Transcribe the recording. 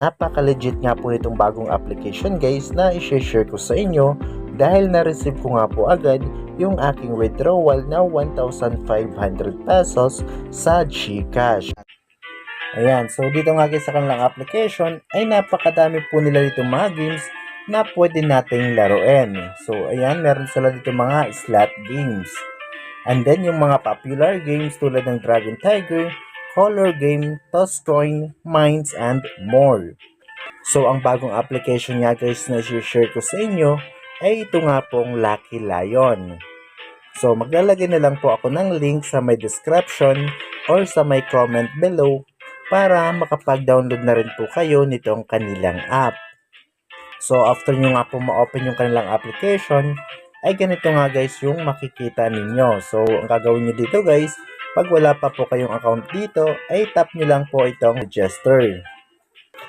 Napaka-legit nga po itong bagong application guys na i-share ko sa inyo dahil na-receive ko nga po agad yung aking withdrawal na 1,500 pesos sa GCash. Ayan, so dito nga guys sa kanilang application ay napakadami po nila dito mga games na pwede nating laruin. So ayan, meron sila dito mga slot games. And then yung mga popular games tulad ng Dragon Tiger, Color Game, Toss Coin, Mines, and more. So ang bagong application nga guys na i-share ko sa inyo ay ito nga pong Lucky Lion. So maglalagay na lang po ako ng link sa may description or sa may comment below para makapag-download na rin po kayo nitong kanilang app. So after nyo nga po ma-open yung kanilang application, ay ganito nga guys yung makikita ninyo. So ang gagawin nyo dito guys, pag wala pa po kayong account dito, ay tap nyo lang po itong register.